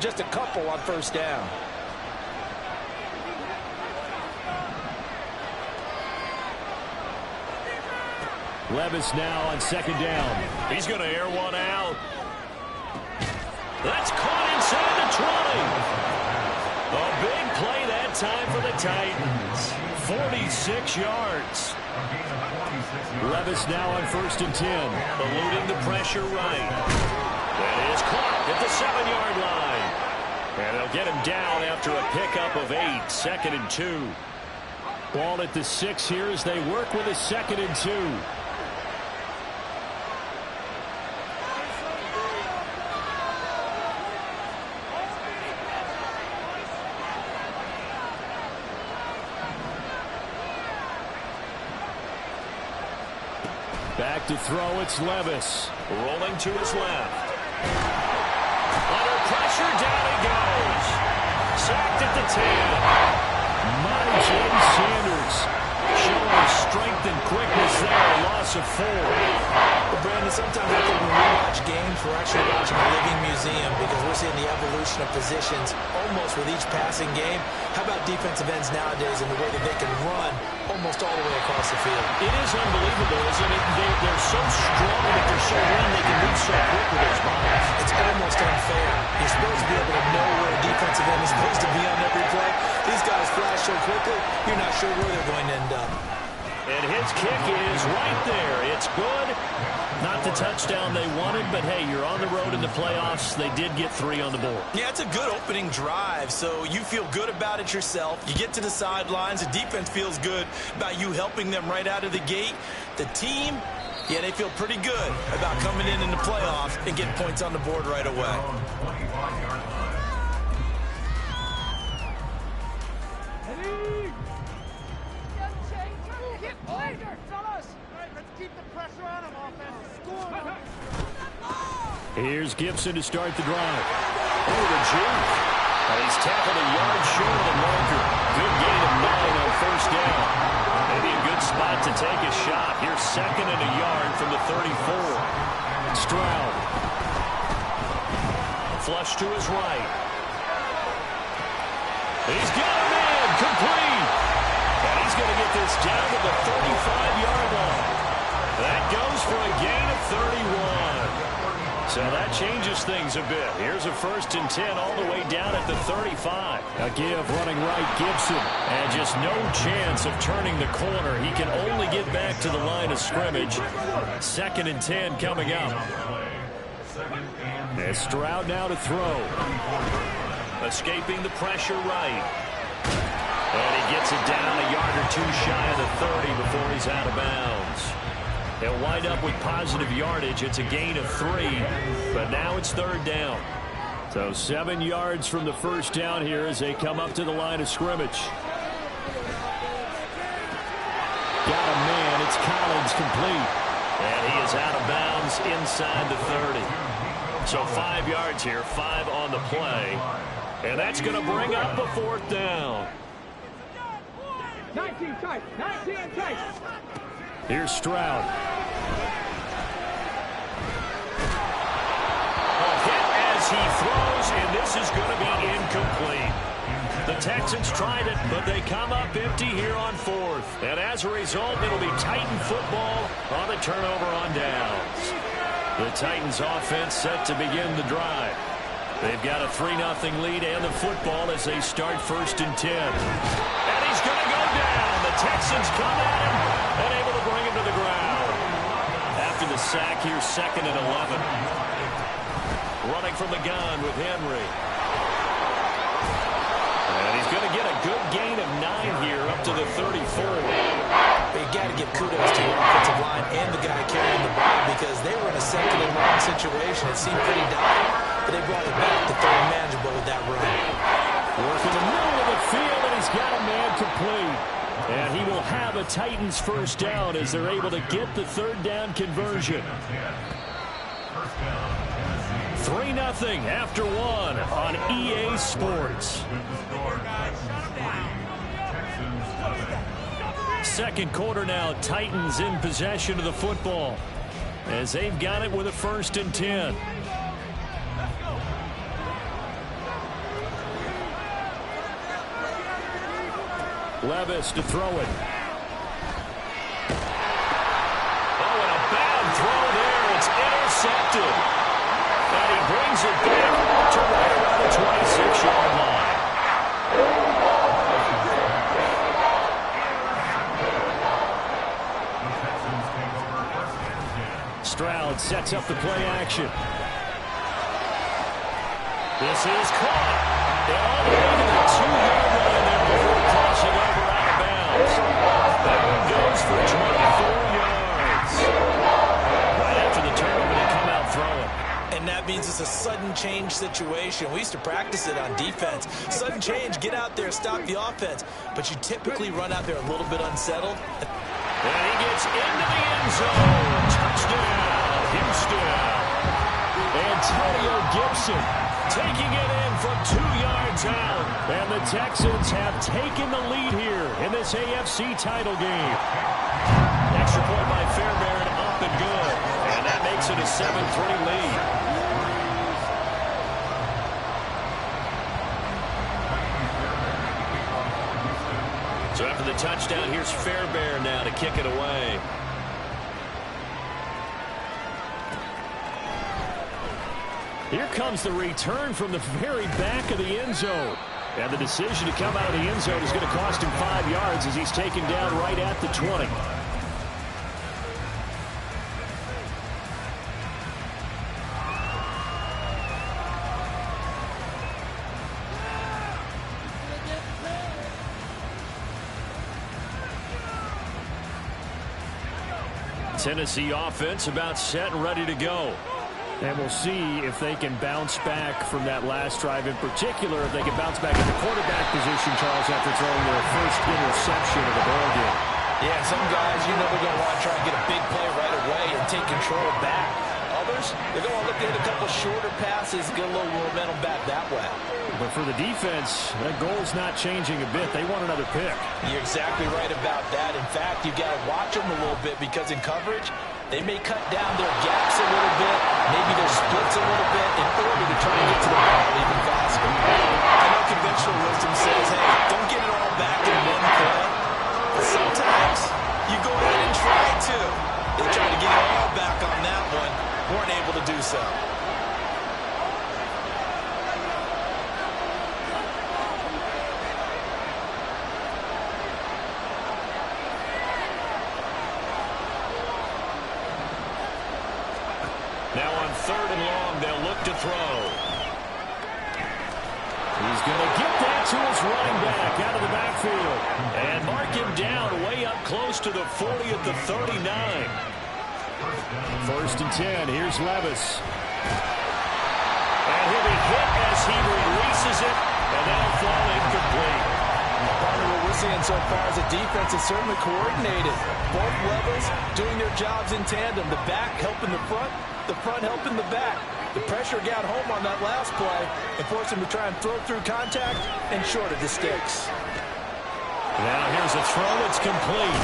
just a couple on first down. Levis now on second down. He's going to air one out. That's caught inside the 20. A big play that time for the Titans. 46 yards. Levis now on first and 10. Eluding the pressure right. That is caught at the 7-yard line. And they'll get him down after a pickup of 8. Second and 2. Ball at the 6 here as they work with a second and 2. Back to throw, it's Levis. Rolling to his left. Under pressure, down he goes. Sacked at the 10. Monty James Sanders showing strength and quickness there. A loss of 4. Well, Brandon, sometimes I think when we watch games, we're actually watching a living museum because we're seeing the evolution of positions almost with each passing game. How about defensive ends nowadays and the way that they can run almost all the way across the field? It is unbelievable, isn't it? They're so strong, but they're so lean they can move so quick with those bodies. It's almost unfair. You're supposed to be able to know where a defensive end is supposed to be on every play. These guys flash so quickly, you're not sure where they're going to end up. And his kick is right there. It's good. Not the touchdown they wanted, but hey, you're on the road in the playoffs. They did get 3 on the board. Yeah, it's a good opening drive, so you feel good about it yourself. You get to the sidelines. The defense feels good about you helping them right out of the gate. The team, yeah, they feel pretty good about coming in the playoffs and getting points on the board right away. Here's Gibson to start the drive. Oh, the juke. He's tackled a yard short of the marker. Good gain of 9 on first down. Maybe a good spot to take a shot. Here's second and a yard from the 34. Stroud. Flush to his right. He's got him in. Complete. And he's going to get this down to the 35-yard line. That goes for a gain of 31. So that changes things a bit. Here's a first and 10 all the way down at the 35. A give running right, Gibson. And just no chance of turning the corner. He can only get back to the line of scrimmage. Second and 10 coming up. And Stroud now to throw. Escaping the pressure right. And he gets it down a yard or 2 shy of the 30 before he's out of bounds. They'll wind up with positive yardage. It's a gain of 3, but now it's third down. So 7 yards from the first down here as they come up to the line of scrimmage. Got a man. It's Collins complete. And he is out of bounds inside the 30. So 5 yards here, 5 on the play. And that's going to bring up a fourth down. 19 tight. 19 tight. Here's Stroud. A hit as he throws, and this is going to be incomplete. The Texans tried it, but they come up empty here on fourth. And as a result, it'll be Titan football on the turnover on downs. The Titans offense set to begin the drive. They've got a 3-0 lead and the football as they start first and 10. And he's going to go down. The Texans come at him and able to bring him to the ground. After the sack, here's second and 11. Running from the gun with Henry. And he's going to get a good gain of 9 here up to the 34. You got to give kudos to your offensive line and the guy carrying the ball because they were in a second and long situation. It seemed pretty dire, but they brought it back to third manageable with that run. Working the middle of the field, and he's got a man complete. And he will have a Titans first down as they're able to get the third down conversion. 3-0 after 1 on EA Sports. Second quarter now, Titans in possession of the football as they've got it with a first and 10. Levis to throw it. Oh, and a bad throw there. It's intercepted. And he brings it back to right around the 26-yard line. Stroud sets up the play action. This is caught. And all the way to the 2-yard line there before crossing over out of bounds. That one goes for 24 yards. Right after the turnover, they come out throwing. And that means it's a sudden change situation. We used to practice it on defense. Sudden change, get out there, stop the offense. But you typically run out there a little bit unsettled. And he gets into the end zone. Touchdown, Houston. Antonio Gibson taking it in from 2 yards out. And the Texans have taken the lead here in this AFC title game. Extra point by Fairbairn, up and good. And that makes it a 7-3 lead. So after the touchdown, here's Fairbairn now to kick it away. Here comes the return from the very back of the end zone. And the decision to come out of the end zone is going to cost him 5 yards as he's taken down right at the 20. Tennessee offense about set and ready to go. And we'll see if they can bounce back from that last drive, in particular if they can bounce back in the quarterback position, Charles, after throwing their first interception of the ball game. Yeah, some guys, they're going to want to try and get a big play right away and take control back. Others, they're going to look at a couple shorter passes, get a little momentum back that way. But for the defense, that goal's not changing a bit. They want another pick. You're exactly right about that. In fact, you've got to watch them a little bit because in coverage, they may cut down their gaps a little bit, maybe their splits a little bit in order to try and get to the ball even faster. I know conventional wisdom says, hey, don't get it all back in one play. But sometimes you go ahead and try to. They tried to get it all back on that one, weren't able to do so. Now on 3rd and long, they'll look to throw. He's going to get that to his running back out of the backfield. And mark him down way up close to the 40 at the 39. 1st and 10. Here's Levis. And he'll be hit as he releases it, and that'll fall incomplete. Partner, what we're seeing so far as a defense is certainly coordinated. Both levels doing their jobs in tandem. The back helping the front helping the back. The pressure got home on that last play and forced him to try and throw through contact and short of the sticks. Now here's a throw. It's complete.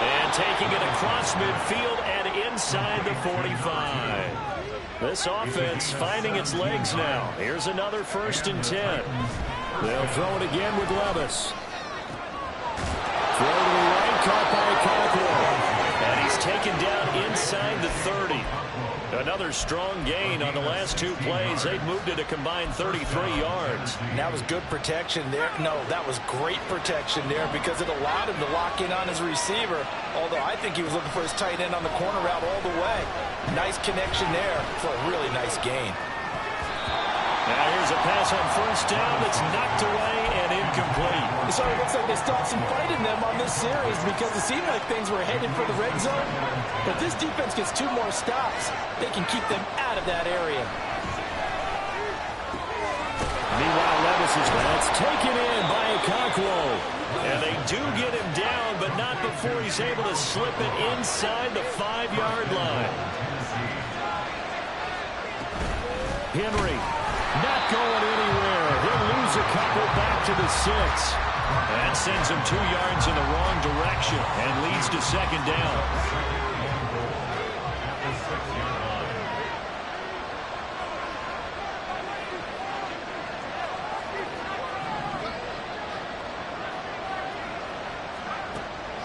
And taking it across midfield and inside the 45. This offense finding its legs now. Here's another 1st and 10. They'll throw it again with Levis. Throw to the right, caught by Okonkwo. And he's taken down inside the 30. Another strong gain on the last 2 plays. They've moved it a combined 33 yards. That was good protection there. No, that was great protection there because it allowed him to lock in on his receiver, although I think he was looking for his tight end on the corner route all the way. Nice connection there for a really nice gain. Now here's a pass on 1st down that's knocked away and incomplete. It sort of looks like they still have some fight in them on this series because it seemed like things were headed for the red zone. But this defense gets 2 more stops. They can keep them out of that area. Meanwhile, Levis is that's taken in by Okonkwo. And they do get him down, but not before he's able to slip it inside the 5-yard line. Henry not going anywhere. He'll lose a couple back to the 6. That sends him 2 yards in the wrong direction and leads to 2nd down.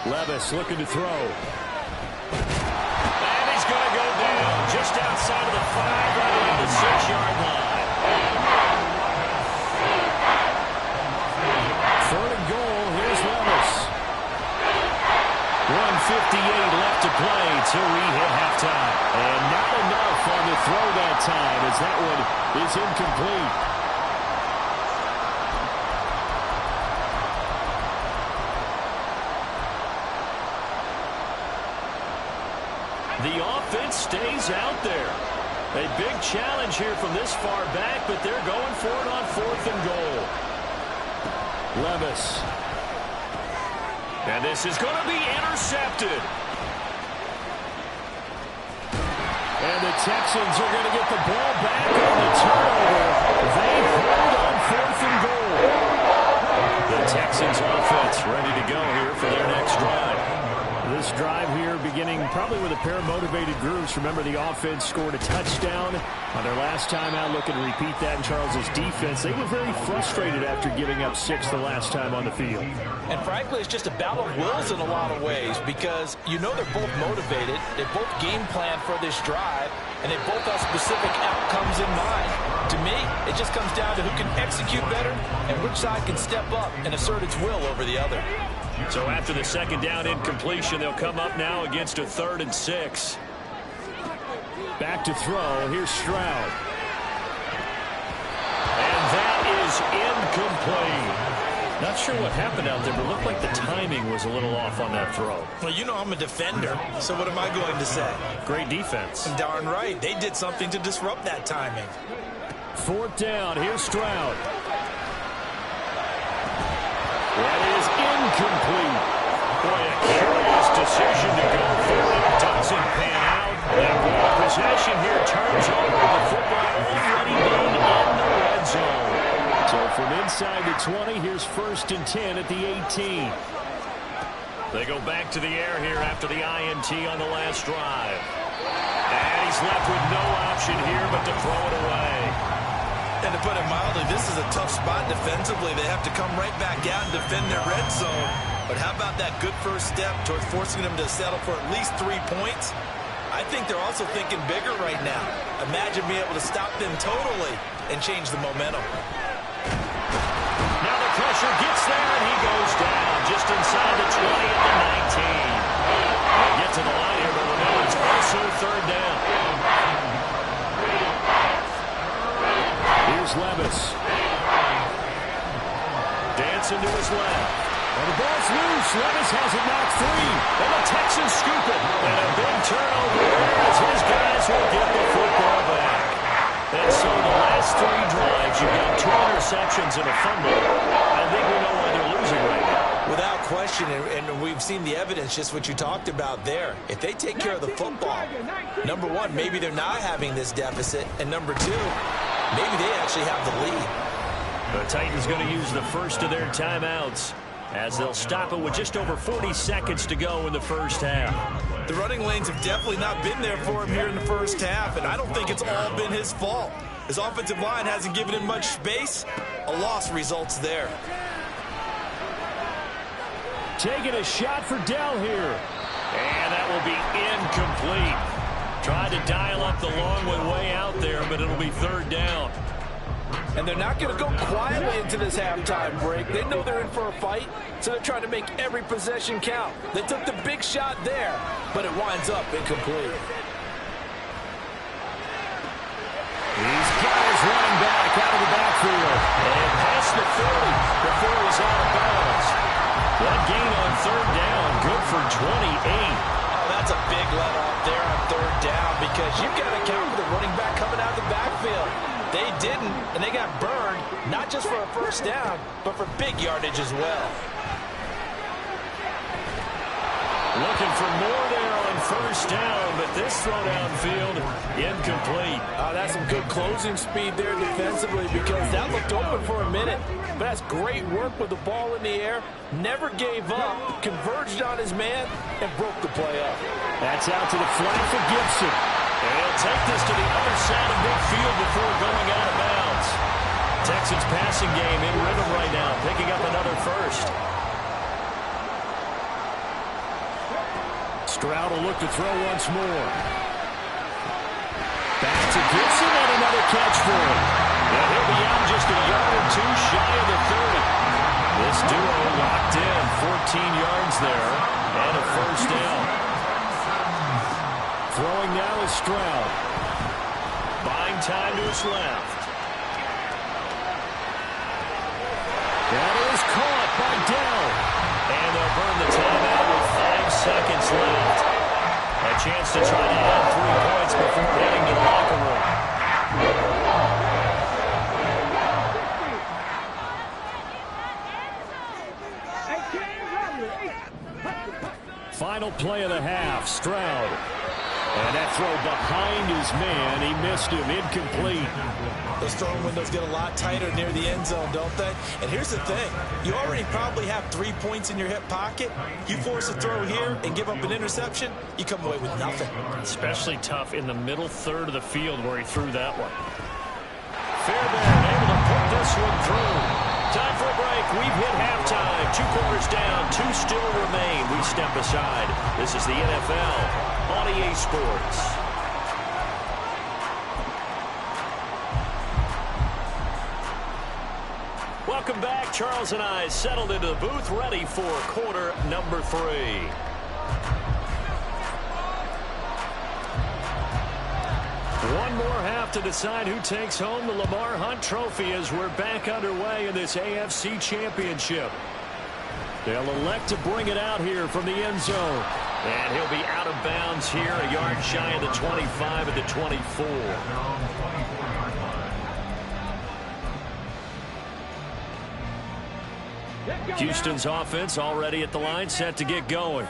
Levis looking to throw. And he's going to go down just outside of the 5, right around the 6-yard line. 3rd and goal. Here's Levis. 1:58 left to play till we hit halftime. And not enough on the throw that time as that one is incomplete. The offense stays out there. A big challenge here from this far back, but they're going for it on 4th and goal. Levis. And this is going to be intercepted. And the Texans are going to get the ball back on the turnover. They hold on 4th and goal. The Texans offense ready to go here for their next drive. This drive here beginning probably with a pair of motivated groups. Remember, the offense scored a touchdown on their last time out. Looking to repeat that in Charles's defense. They were very frustrated after giving up 6 the last time on the field. And frankly, it's just a battle of wills in a lot of ways because you know they're both motivated. They both game plan for this drive, and they both have specific outcomes in mind. To me, it just comes down to who can execute better and which side can step up and assert its will over the other. So after the 2nd down incompletion, they'll come up now against a 3rd and 6. Back to throw. Here's Stroud. And that is incomplete. Not sure what happened out there, but it looked like the timing was a little off on that throw. Well, you know I'm a defender, so what am I going to say? Great defense. Darn right. They did something to disrupt that timing. 4th down. Here's Stroud. That is incomplete. Boy, a curious decision to go for it. Doesn't pan out. And ball possession here turns over. The football already being in the red zone. So from inside the 20, here's 1st and 10 at the 18. They go back to the air here after the INT on the last drive. And he's left with no option here but to throw it away. And to put it mildly, this is a tough spot defensively. They have to come right back out and defend their red zone. But how about that good first step towards forcing them to settle for at least 3 points? I think they're also thinking bigger right now. Imagine being able to stop them totally and change the momentum. Now the pressure gets there, and he goes down just inside the 20 at the 19. They get to the line here, but remember, it's also 3rd down. Here's Levis. Dancing to his left. And the ball's loose. Levis has it knocked free. And the Texans scoop it. And a big turnover there as his guys will get the football back. And so the last 3 drives, you've got 2 interceptions and a fumble. I think we know why they're losing right now. Without question, and we've seen the evidence, just what you talked about there. If they take care of the football, number 1, maybe they're not having this deficit. And number 2, maybe they actually have the lead. The Titans going to use the first of their timeouts as they'll stop it with just over 40 seconds to go in the first half. The running lanes have definitely not been there for him here in the first half, and I don't think it's all been his fault. His offensive line hasn't given him much space. A loss results there. Taking a shot for Dell here. And that will be incomplete. Tried to dial up the long way out there, but it'll be 3rd down. And they're not going to go quietly into this halftime break. They know they're in for a fight, so they're trying to make every possession count. They took the big shot there, but it winds up incomplete. He's got his running back out of the backfield. And past the 40 before he's out of bounds. That gain on 3rd down, good for 28. Oh, that's a big let off there on 3rd down because you've got to account for the running back coming out of the backfield. They didn't, and they got burned, not just for a first down, but for big yardage as well. Looking for more there on 1st down, but this throw downfield, incomplete. That's some good closing speed there defensively because that looked open for a minute. But that's great work with the ball in the air. Never gave up, converged on his man, and broke the play up. That's out to the flat for Gibson. And he'll take this to the other side of midfield before going out of bounds. Texans passing game in rhythm right now, picking up another first. Stroud will look to throw once more. Back to Gibson and another catch for him. And he'll be out just a yard or two shy of the 30. This duo locked in, 14 yards there, and a first down. Throwing now is Stroud. Buying time to his left. That is caught by Dell. And they'll burn the timeout with 5 seconds left. A chance to try to add 3 points before heading to the locker room. Final play of the half, Stroud. And that throw behind his man, he missed him, incomplete. Those throwing windows get a lot tighter near the end zone, don't they? And here's the thing. You already probably have 3 points in your hip pocket. You force a throw here and give up an interception, you come away with nothing. Especially tough in the middle third of the field where he threw that one. Fairbairn able to put this one through. Time for a break. We've hit halftime. 2 quarters down. 2 still remain. We step aside. This is the NFL on EA Sports. Welcome back. Charles and I settled into the booth, ready for quarter number 3. One more half to decide who takes home the Lamar Hunt Trophy as we're back underway in this AFC Championship. They'll elect to bring it out here from the end zone. And he'll be out of bounds here, a yard shy of the 25 at the 24. Houston's offense already at the line, set to get going.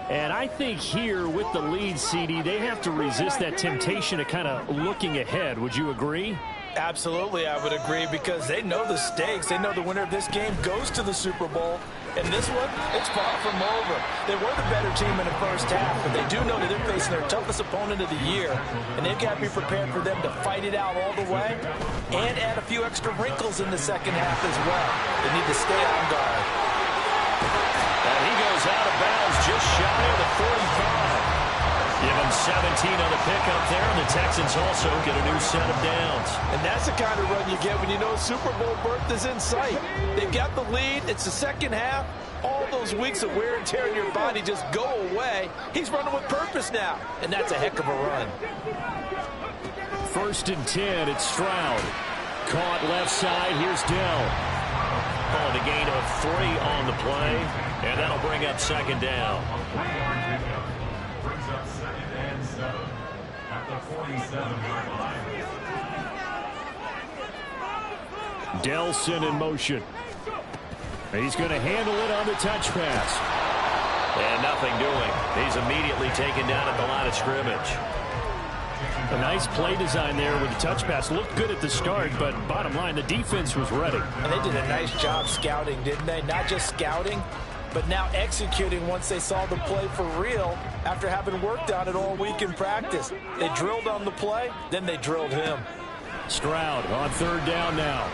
And I think here with the lead, CD, they have to resist that temptation of kind of looking ahead. Would you agree? Absolutely, I would agree, because they know the stakes. They know the winner of this game goes to the Super Bowl. And this one, it's far from over. They were the better team in the first half, but they do know that they're facing their toughest opponent of the year. And they've got to be prepared for them to fight it out all the way and add a few extra wrinkles in the second half as well. They need to stay on guard. And he goes out of bounds just shy of the 45. Give him 17 on the pickup there, and the Texans also get a new set of downs. And that's the kind of run you get when you know Super Bowl berth is in sight. They've got the lead. It's the second half. All those weeks of wear and tear in your body just go away. He's running with purpose now, and that's a heck of a run. 1st and 10, it's Stroud. Caught left side, here's Dell. Oh, the gain of 3 on the play, and that'll bring up 2nd down. Delson in motion. He's going to handle it on the touch pass. And nothing doing. He's immediately taken down at the line of scrimmage. A nice play design there with the touch pass. Looked good at the start, but bottom line, the defense was ready. And they did a nice job scouting, didn't they? Not just scouting, but now executing once they saw the play for real after having worked on it all week in practice. They drilled on the play, then they drilled him. Stroud on 3rd down now.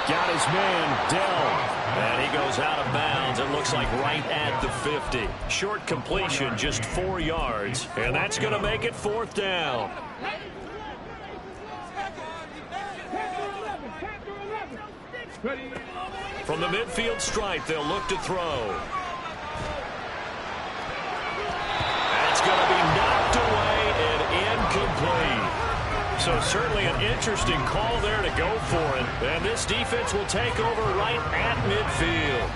Got his man, Dell. And he goes out of bounds. It looks like right at the 50. Short completion, just 4 yards. And that's going to make it 4th down. From the midfield stripe, they'll look to throw. That's going to be knocked away and incomplete. So certainly an interesting call there to go for it. And this defense will take over right at midfield.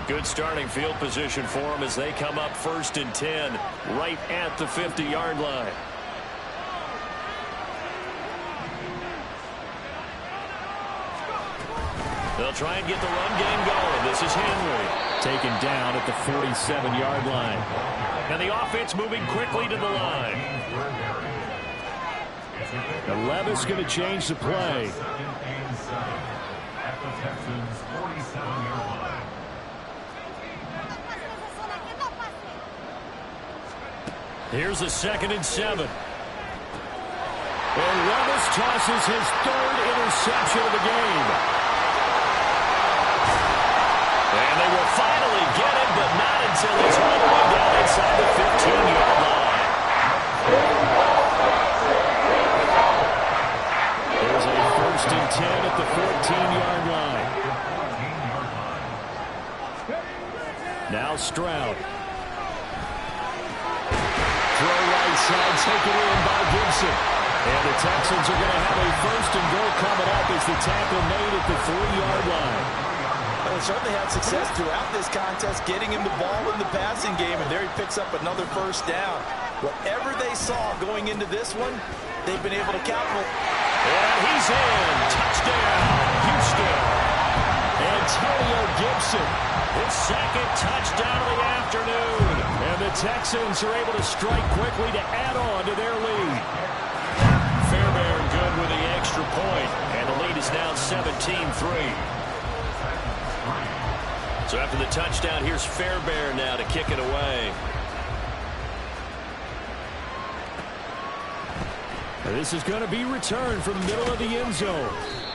Good starting field position for them as they come up 1st and 10 right at the 50-yard line. They'll try and get the run game going. This is Henry. Taken down at the 47-yard line. And the offense moving quickly to the line. And Levis going to change the play. Here's a 2nd and 7. And Levis tosses his 3rd interception of the game. And they will finally get it, but not until it's all the way down inside at the 14-yard line. Now Stroud. Throw right side, taken in by Gibson. And the Texans are going to have a first and goal coming up as the tackle made at the 3-yard line. Well, they certainly had success throughout this contest, getting him the ball in the passing game, and there he picks up another first down. Whatever they saw going into this one, they've been able to capitalize. And he's in. Touchdown, Houston. Antonio Gibson. His second touchdown of the afternoon. And the Texans are able to strike quickly to add on to their lead. Fairbairn good with the extra point, and the lead is now 17-3. So after the touchdown, here's Fairbairn now to kick it away. And this is going to be returned from the middle of the end zone.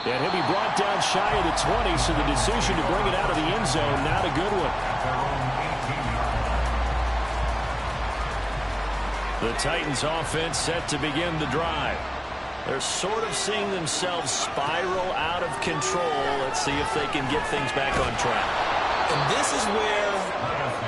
And he'll be brought down shy of the 20, so the decision to bring it out of the end zone, not a good one. The Titans offense set to begin the drive. They're sort of seeing themselves spiral out of control. Let's see if they can get things back on track. And this is where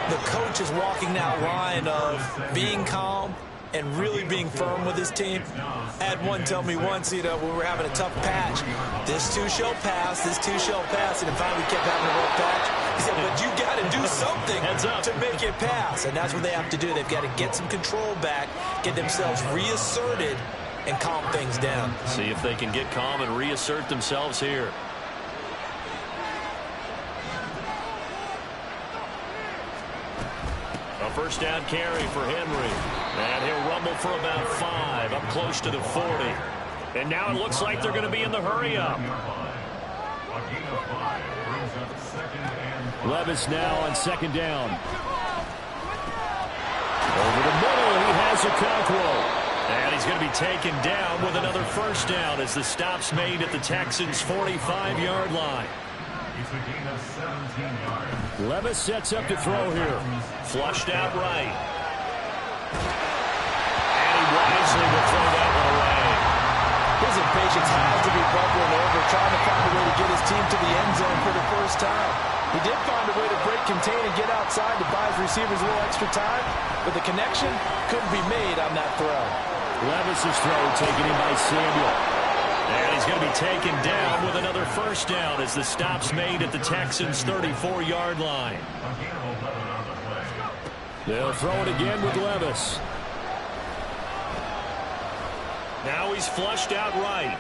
the coach is walking that line of being calm and really being firm with his team. I had one tell me once, when we were having a tough patch, this too shall pass, this too shall pass, and finally we kept having a rough patch. He said, but you got to do something to make it pass, and that's what they have to do. They've got to get some control back, get themselves reasserted, and calm things down. See if they can get calm and reassert themselves here. A first down carry for Henry. And he'll rumble for about 5, up close to the 40. And now it looks like they're going to be in the hurry-up. Levis now on second down. Over the middle, he has Okonkwo. And he's going to be taken down with another first down as the stop's made at the Texans' 45-yard line. Levis sets up to throw here. Flushed out right. And he wisely will throw that one away. His impatience has to be bubbling over, trying to find a way to get his team to the end zone for the first time. He did find a way to break contain and get outside to buy his receivers a little extra time, but the connection couldn't be made on that throw. Levis's throw taken in by Samuel. And he's going to be taken down with another first down as the stop's made at the Texans' 34-yard line. They'll throw it again with Levis. Now he's flushed out right.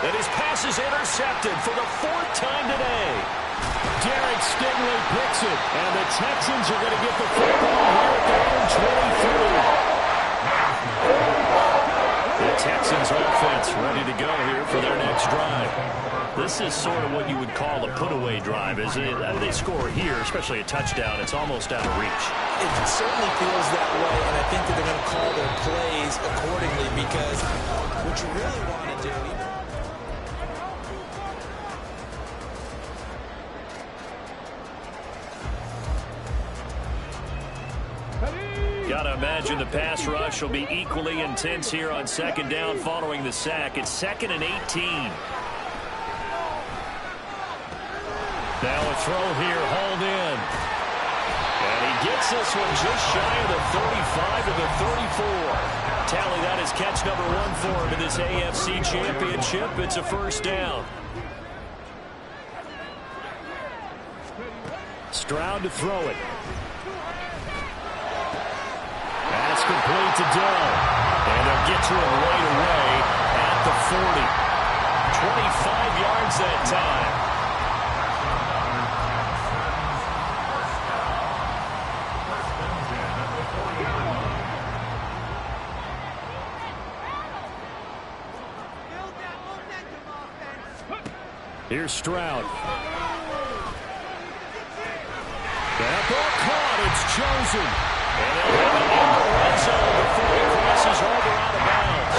And his pass is intercepted for the 4th time today. Derek Stingley picks it. And the Texans are going to get the football here at their own 23. The Texans offense ready to go here for their next drive. This is sort of what you would call a put-away drive, isn't it? They score here, especially a touchdown. It's almost out of reach. It certainly feels that way, and I think that they're going to call their plays accordingly because what you really want to do... Gotta imagine the pass rush will be equally intense here on second down following the sack. It's 2nd and 18. Now a throw here, hauled in. And he gets this one just shy of the 35 to the 34. Tally, that is catch number 1 for him in this AFC Championship. It's a first down. Stroud to throw it. Pass complete to Dell. And they'll get to him right away at the 40. 25 yards that time. Here's Stroud. That ball caught. It's chosen. And they'll have it in the red zone before he crosses over out of bounds.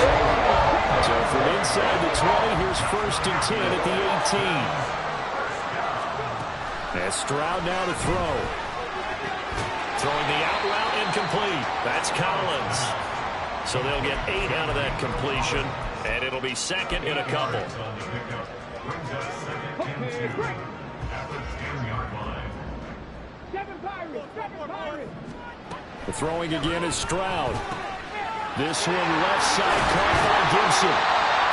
So from inside the 20, here's 1st and 10 at the 18. As Stroud now to throw. Throwing the out route incomplete. That's Collins. So they'll get 8 out of that completion. And it'll be second in a couple. The throwing again is Stroud. This one left side caught by Gibson.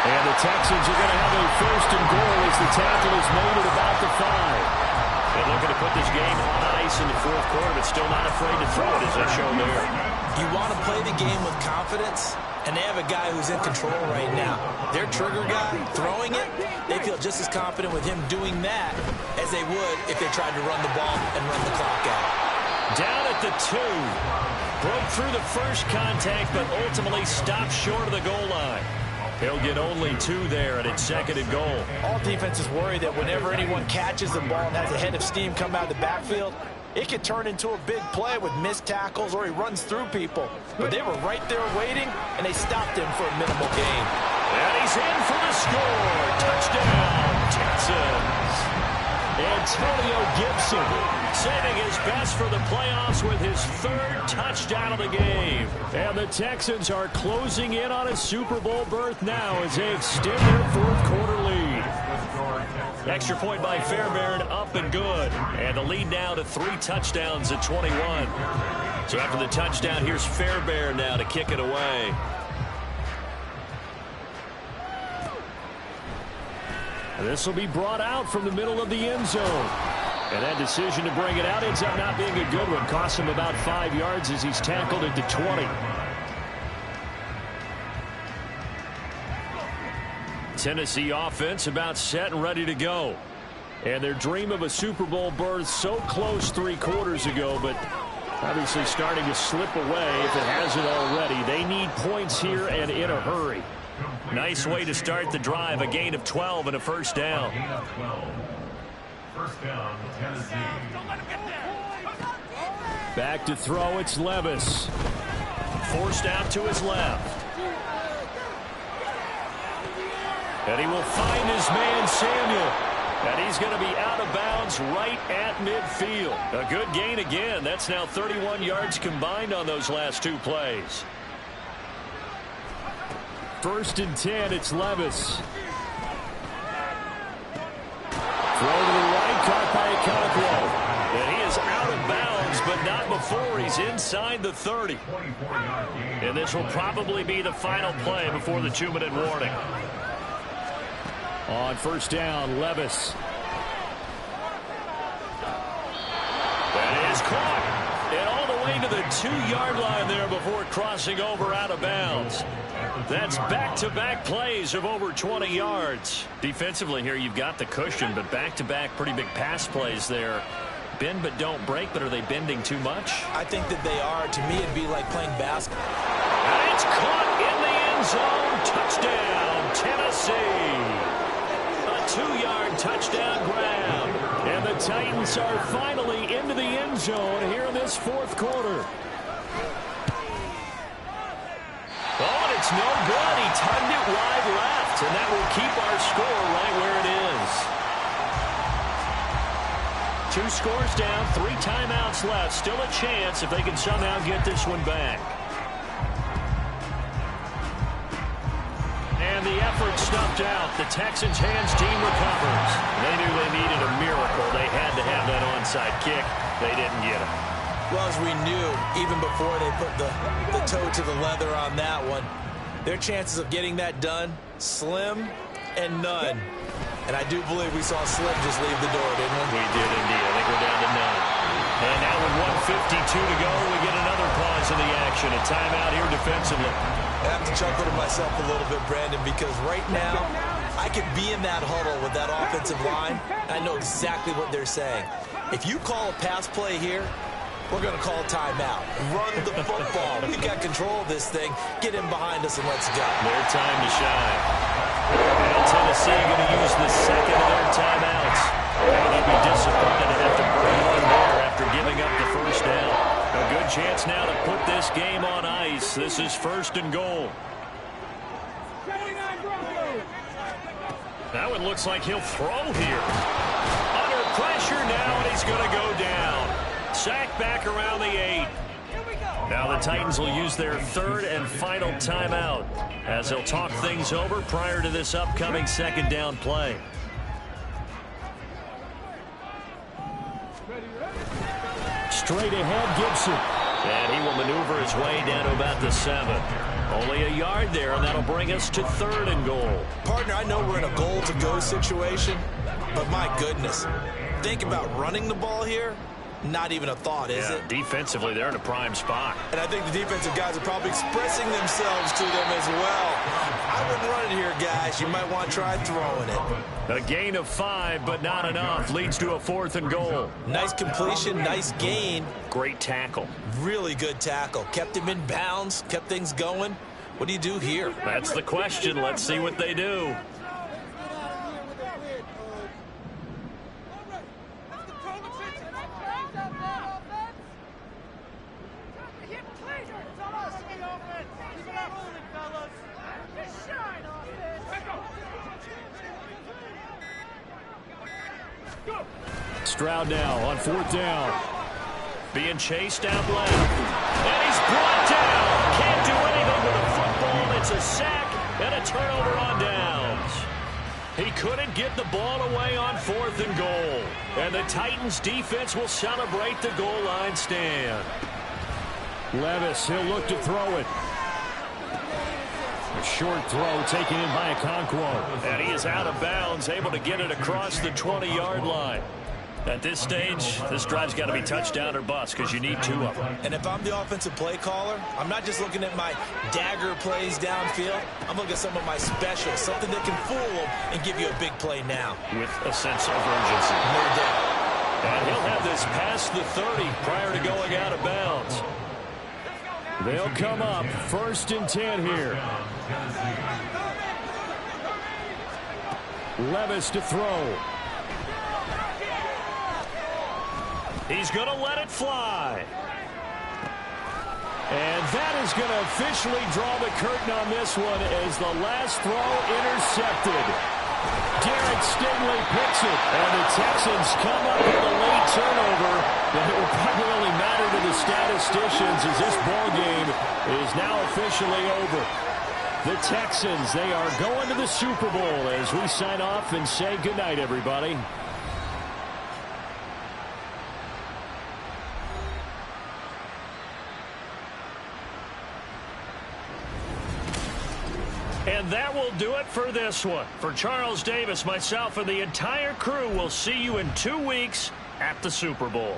And the Texans are going to have a first and goal as the tackle is made at about the 5. They're looking to put this game on ice in the fourth quarter, but still not afraid to throw it, as they show there. You want to play the game with confidence, and they have a guy who's in control right now. Their trigger guy, throwing it, they feel just as confident with him doing that as they would if they tried to run the ball and run the clock out. Down at the 2. Broke through the first contact, but ultimately stopped short of the goal line. He'll get only 2 there, and it's second and goal. All defenses worry that whenever anyone catches the ball and has a head of steam come out of the backfield, it could turn into a big play with missed tackles or he runs through people. But they were right there waiting, and they stopped him for a minimal gain. And he's in for the score. Touchdown, Texans. Antonio Gibson saving his best for the playoffs with his 3rd touchdown of the game. And the Texans are closing in on a Super Bowl berth now as they extend their fourth quarter lead. Extra point by Fairbairn, up and good. And the lead now to 3 touchdowns at 21. So after the touchdown, here's Fairbairn now to kick it away. This will be brought out from the middle of the end zone. And that decision to bring it out ends up not being a good one. Costs him about 5 yards as he's tackled at the 20. Tennessee offense about set and ready to go. And their dream of a Super Bowl berth so close 3 quarters ago, but obviously starting to slip away if it hasn't already. They need points here and in a hurry. Nice way to start the drive. A gain of 12 and a first down. Back to throw, it's Levis. Forced out to his left. And he will find his man Samuel. And he's going to be out of bounds right at midfield. A good gain again. That's now 31 yards combined on those last 2 plays. 1st and 10, it's Levis. Throw to the right, caught by Okonkwo. And he is out of bounds, but not before he's inside the 30. And this will probably be the final play before the 2-minute warning. On 1st down, Levis. That is caught. And all the way to the 2-yard line there before crossing over out of bounds. That's back-to-back plays of over 20 yards. Defensively here, you've got the cushion, but back-to-back pretty big pass plays there. Bend but don't break, but are they bending too much? I think that they are. To me, it'd be like playing basketball. And it's caught in the end zone. Touchdown, Tennessee. A 2-yard touchdown grab. And the Titans are finally into the end zone here in this 4th quarter. Oh, and it's no good. He tugged it wide left, and that will keep our score right where it is. 2 scores down, 3 timeouts left. Still a chance if they can somehow get this one back. And the effort snuffed out. The Texans' hands team recovers. They knew they needed a miracle. They had to have that onside kick. They didn't get it. Well, as we knew, even before they put the toe to the leather on that one, their chances of getting that done, slim and none. And I do believe we saw Slim just leave the door, didn't we? We did indeed. I think we're down to none. And now with 1:52 to go, we get another pause in the action. A timeout here defensively. I have to chuckle to myself a little bit, Brandon, because right now I could be in that huddle with that offensive line. I know exactly what they're saying. If you call a pass play here, we're going to call a timeout. Run the football. We've got control of this thing. Get in behind us and let's go. Their time to shine. And Tennessee going to use the second of their timeouts. And they'll be disappointed to have to burn one there after giving up the first down. A good chance now to put this game on ice. This is 1st and goal. That one looks like he'll throw here. Under pressure now, and he's going to go down. Sacked back around the 8. Now the Titans will use their third and final timeout as they'll talk things over prior to this upcoming second down play. Straight ahead, Gibson. And he will maneuver his way down to about the 7. Only a yard there, and that'll bring us to 3rd and goal. Partner, I know we're in a goal-to-go situation, but my goodness, think about running the ball here. Not even a thought, is it? Defensively, they're in a prime spot. And I think the defensive guys are probably expressing themselves to them as well. I wouldn't run it here, guys. You might want to try throwing it. A gain of 5, but not enough. Leads to a 4th and goal. Nice completion, nice gain. Great tackle. Really good tackle. Kept him in bounds, kept things going. What do you do here? That's the question. Let's see what they do. Stroud now on 4th down. Being chased down left. And he's brought down. Can't do anything with a football. It's a sack and a turnover on downs. He couldn't get the ball away on 4th and goal. And the Titans defense will celebrate the goal line stand. Levis, he'll look to throw it. A short throw taken in by Okonkwo. And he is out of bounds, able to get it across the 20-yard line. At this stage, this drive's got to be touchdown or bust because you need 2 of them. And if I'm the offensive play caller, I'm not just looking at my dagger plays downfield. I'm looking at some of my specials, something that can fool them and give you a big play now. With a sense of urgency. No doubt. And he'll have this past the 30 prior to going out of bounds. They'll come up 1st and 10 here. Levis to throw. He's going to let it fly. And that is going to officially draw the curtain on this one as the last throw intercepted. Garrett Stingley picks it, and the Texans come up with a late turnover, but it will probably only matter to the statisticians as this ball game is now officially over. The Texans, they are going to the Super Bowl as we sign off and say goodnight, everybody. And that will do it for this one. For Charles Davis, myself, and the entire crew, we'll see you in 2 weeks at the Super Bowl.